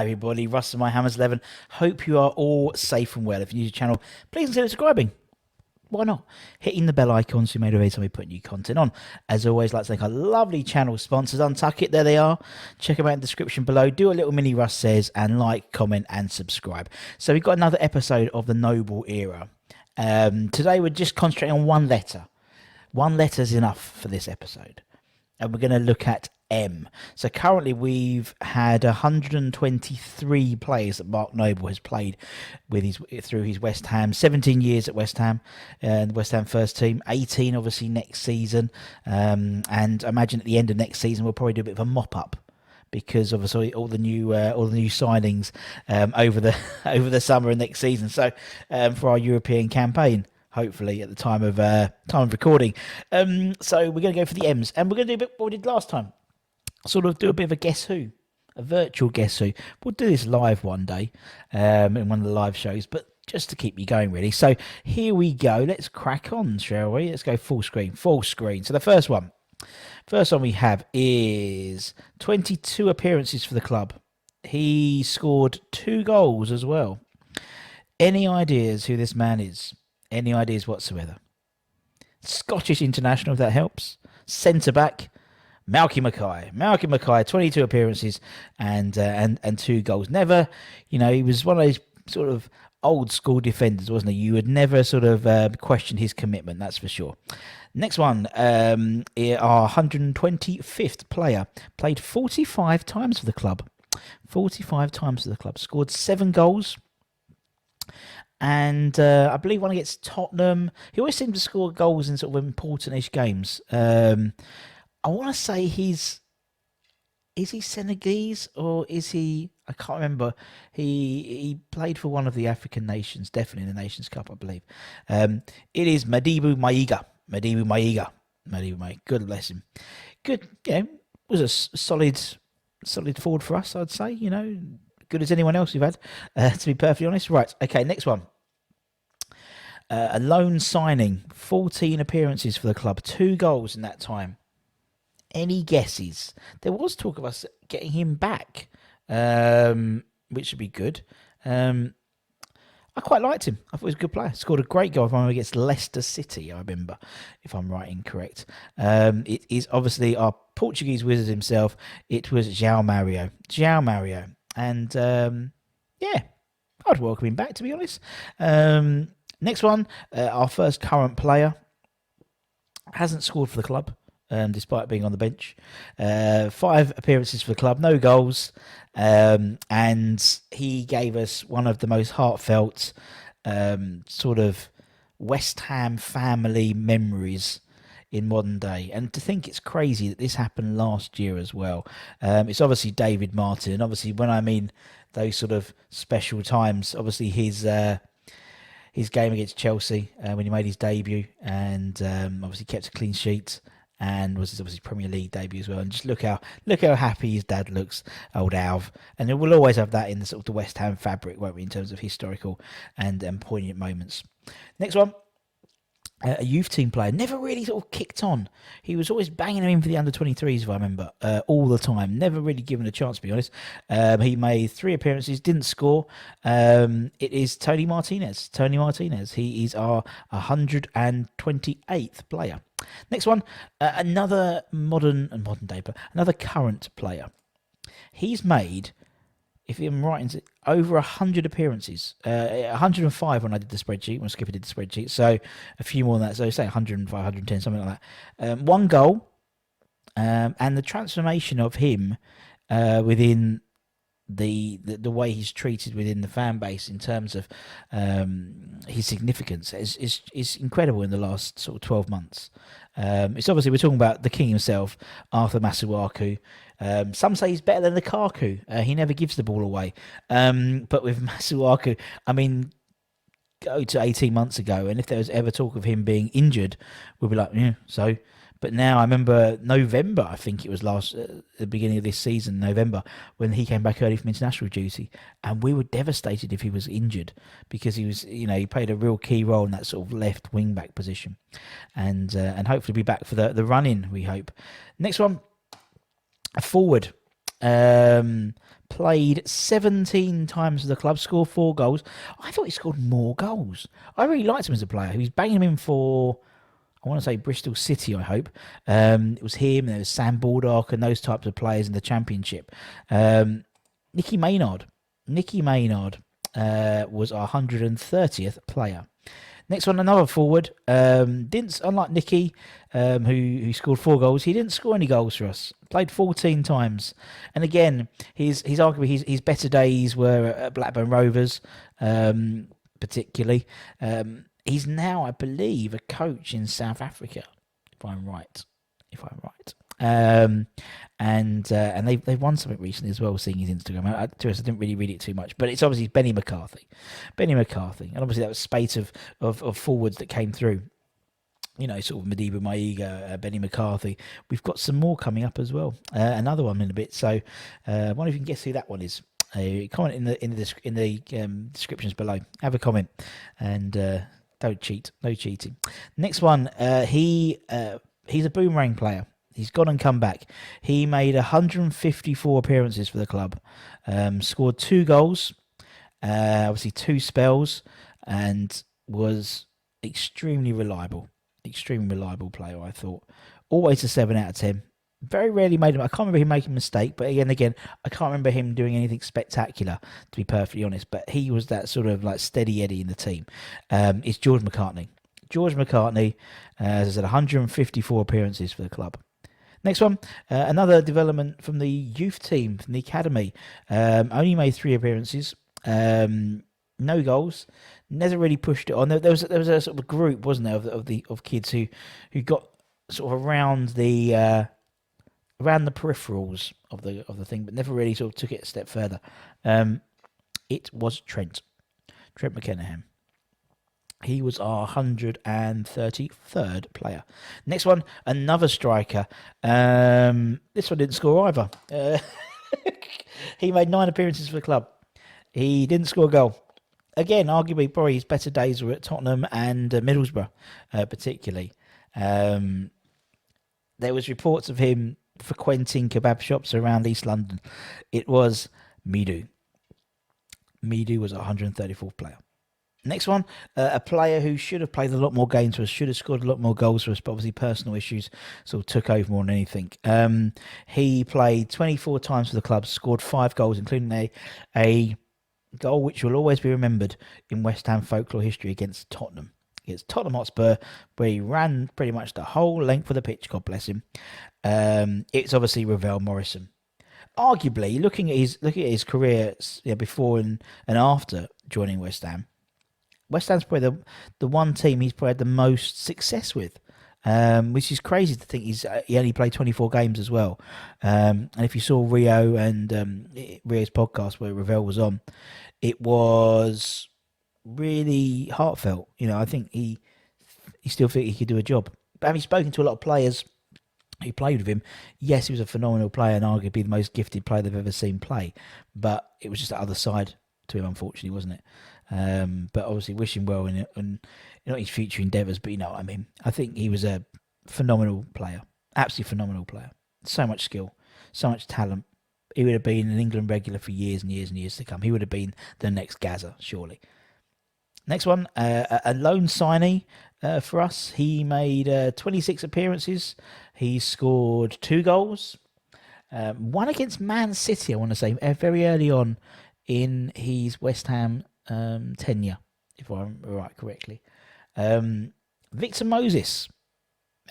everybody, Russell My Hammers 11. Hope you are all safe and well. If you're new to the channel, please consider subscribing. Why not? Hitting the bell icon so you may know every time we put new content on. As always, like to thank our lovely channel sponsors. Untuck It, there they are. Check them out in the description below. Do a little mini Russ Says and like, comment and subscribe. So we've got another episode of the Noble Era. Today we're just concentrating on one letter. One letter is enough for this episode. And we're going to look at M. So currently we've had 123 players that Mark Noble has played with through his West Ham. 17 years at West Ham, the West Ham first team. 18 obviously next season. And I imagine at the end of next season we'll probably do a bit of a mop up, because obviously all the new signings over the summer and next season. So for our European campaign, hopefully at the time of recording. So we're going to go for the M's, and we're going to do a bit what we did last time. Sort of do a bit of a guess who, a virtual guess who. We'll do this live one day in one of the live shows, but just to keep you going really. So here we go. Let's crack on, shall we? Let's go full screen. Full screen. So the first one we have is 22 appearances for the club. He scored 2 goals as well. Any ideas who this man is? Any ideas whatsoever? Scottish international, if that helps. Centre back, Malky Mackay. Malky Mackay, 22 appearances and 2 goals. Never, he was one of those sort of old school defenders, wasn't he? You would never sort of question his commitment, that's for sure. Next one, our 125th player, played 45 times for the club. 45 times for the club. Scored 7 goals. And I believe one against Tottenham. He always seems to score goals in sort of important-ish games. I want to say is he Senegalese or is he? I can't remember. He played for one of the African nations, definitely in the Nations Cup, I believe. It is Modibo Maïga. Modibo Maïga. God bless him. Good. Was a solid forward for us, I'd say. Good as anyone else we've had, to be perfectly honest. Right. Okay. Next one. A loan signing. 14 appearances for the club. 2 goals in that time. Any guesses? There was talk of us getting him back, which would be good. I quite liked him. I thought he was a good player. Scored a great goal against Leicester City, I remember, if I'm right and correct. It is obviously our Portuguese wizard himself. It was João Mário. And, I'd welcome him back, to be honest. Next one, our first current player. Hasn't scored for the club. Despite being on the bench. 5 appearances for the club, no goals. And he gave us one of the most heartfelt sort of West Ham family memories in modern day. And to think it's crazy that this happened last year as well. It's obviously David Martin. And obviously when I mean those sort of special times, obviously his game against Chelsea when he made his debut and obviously kept a clean sheet. And was obviously Premier League debut as well. And just look how happy his dad looks, old Alv. And we'll always have that in the sort of the West Ham fabric, won't we, in terms of historical and poignant moments. Next one. A youth team player, never really sort of kicked on. He was always banging him in for the under-23s, if I remember, all the time. Never really given a chance, to be honest. He made 3 appearances, didn't score. It is Toni Martínez. Toni Martínez. He is our 128th player. Next one, another modern day, but another current player. He's made, if I'm right, over 100 appearances. 105 when I did the spreadsheet, when Skipper did the spreadsheet. So a few more than that. So say 105, 110, something like that. 1 goal. And the transformation of him within the way he's treated within the fan base in terms of his significance is incredible in the last sort of 12 months. It's obviously, we're talking about the king himself, Arthur Masuaku. Some say he's better than Lukaku. He never gives the ball away. But with Masuaku, I mean, go to 18 months ago, and if there was ever talk of him being injured, we'd be like, yeah, so. But now I remember November, I think it was the beginning of this season, November, when he came back early from international duty, and we were devastated if he was injured because he was, he played a real key role in that sort of left wing back position, and hopefully be back for the run in. We hope. Next one, a forward. Played 17 times for the club, scored 4 goals. I thought he scored more goals. I really liked him as a player. He was banging him in for, I want to say Bristol City, I hope. It was him, there was Sam Baldock and those types of players in the Championship. Nicky Maynard. Nicky Maynard was our 130th player. Next one, another forward. Unlike Nicky, who scored 4 goals, he didn't score any goals for us. Played 14 times, and again, his arguably his better days were at Blackburn Rovers, particularly. He's now, I believe, a coach in South Africa, if I'm right. And they've won something recently as well, seeing his Instagram. I didn't really read it too much, but it's obviously Benni McCarthy, and obviously that was spate of forwards that came through. You know, sort of Modibo Maïga, Benni McCarthy. We've got some more coming up as well. Another one in a bit. So, I wonder if you can guess who that one is. Comment in the descriptions below. Have a comment and don't cheat. No cheating. Next one. He's a boomerang player. He's gone and come back. He made 154 appearances for the club, scored 2 goals, obviously 2 spells, and was extremely reliable. Extremely reliable player, I thought. Always a 7 out of 10. Very rarely made him. I can't remember him making a mistake, but again, I can't remember him doing anything spectacular, to be perfectly honest. But he was that sort of like steady Eddie in the team. It's George McCartney. George McCartney has had 154 appearances for the club. Next one, another development from the youth team, from the academy. Only made 3 appearances, no goals. Never really pushed it on. There was a sort of a group, wasn't there, of kids who got sort of around the peripherals of the thing, but never really sort of took it a step further. It was Tripp McKenna. He was our 133rd player. Next one, another striker. This one didn't score either. He made 9 appearances for the club. He didn't score a goal. Again, arguably, probably his better days were at Tottenham and Middlesbrough, particularly. There was reports of him frequenting kebab shops around East London. It was Mido. Mido was our 134th player. Next one, a player who should have played a lot more games for us, should have scored a lot more goals for us, but obviously personal issues sort of took over more than anything. He played 24 times for the club, scored 5 goals, including a goal which will always be remembered in West Ham folklore history against Tottenham. Against Tottenham Hotspur, where he ran pretty much the whole length of the pitch, God bless him. It's obviously Ravel Morrison. Arguably, looking at his career before and after joining West Ham, West Ham's probably the one team he's probably had the most success with, which is crazy to think he only played 24 games as well. And if you saw Rio and Rio's podcast where Ravel was on, it was really heartfelt. You know, I think he still think he could do a job. But having spoken to a lot of players who played with him, yes, he was a phenomenal player and arguably the most gifted player they've ever seen play. But it was just the other side to him, unfortunately, wasn't it? But obviously wish him well in not his future endeavours, but you know what I mean. I think he was a phenomenal player, absolutely phenomenal player. So much skill, so much talent. He would have been an England regular for years and years and years to come. He would have been the next Gaza, surely. Next one, a loan signee for us. He made 26 appearances. He scored 2 goals. One against Man City, I want to say, very early on in his West Ham tenure, if I'm right correctly. Victor Moses.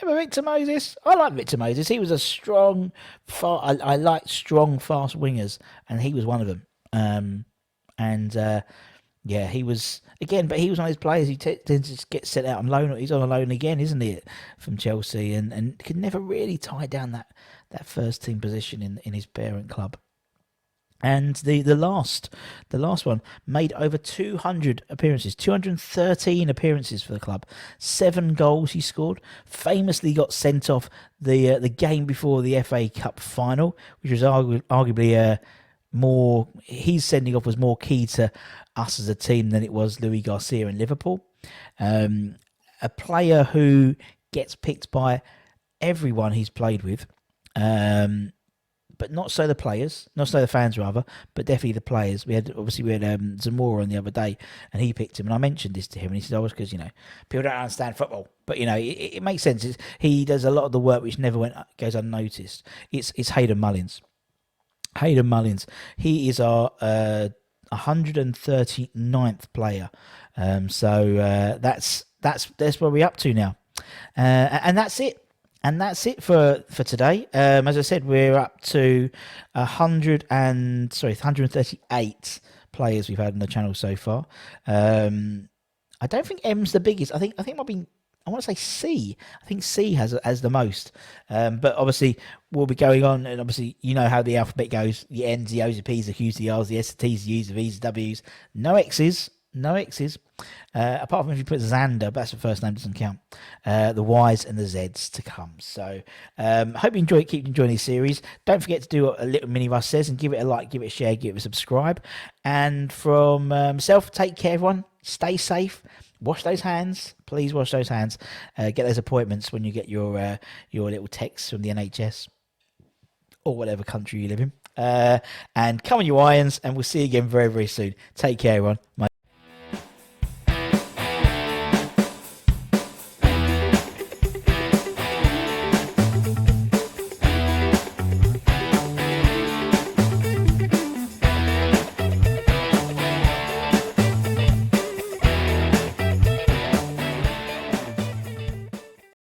Remember Victor Moses? I like Victor Moses. He was a strong, I like strong, fast wingers, and he was one of them. Yeah, he was, again, but he was one of those players who tends to get sent out on loan. He's on a loan again, isn't he, from Chelsea, and could never really tie down that first team position in his parent club. And the last one made over 200 appearances, 213 appearances for the club, 7 goals he scored. Famously got sent off the game before the FA Cup final, which was arguably his sending off was more key to us as a team than it was Louis Garcia in Liverpool. A player who gets picked by everyone he's played with. but not so the players, not so the fans rather, but definitely the players. We had Zamora on the other day, and he picked him, and I mentioned this to him, and he said, "Oh, it's because people don't understand football, but it makes sense. He does a lot of the work which never goes unnoticed. It's Hayden Mullins. Hayden Mullins. He is our 139th player. So that's where we're up to now, and that's it. And that's it for today. As I said, we're up to 138 players we've had on the channel so far. I don't think M's the biggest. I think it might be. I want to say C. I think C has the most. But obviously, we'll be going on, and obviously, you know how the alphabet goes: the N's, the O's, the P's, the Q's, the R's, the S, the T's, the U's, the V's, the W's. No X's. No X's, apart from if you put Xander, but that's the first name, doesn't count. The Y's and the Z's to come. So, hope you keep enjoying this series. Don't forget to do what a little mini Russ says and give it a like, give it a share, give it a subscribe. And from myself, take care, everyone. Stay safe. Wash those hands. Please wash those hands. Get those appointments when you get your little texts from the NHS or whatever country you live in. And come on, you irons, and we'll see you again very, very soon. Take care, everyone.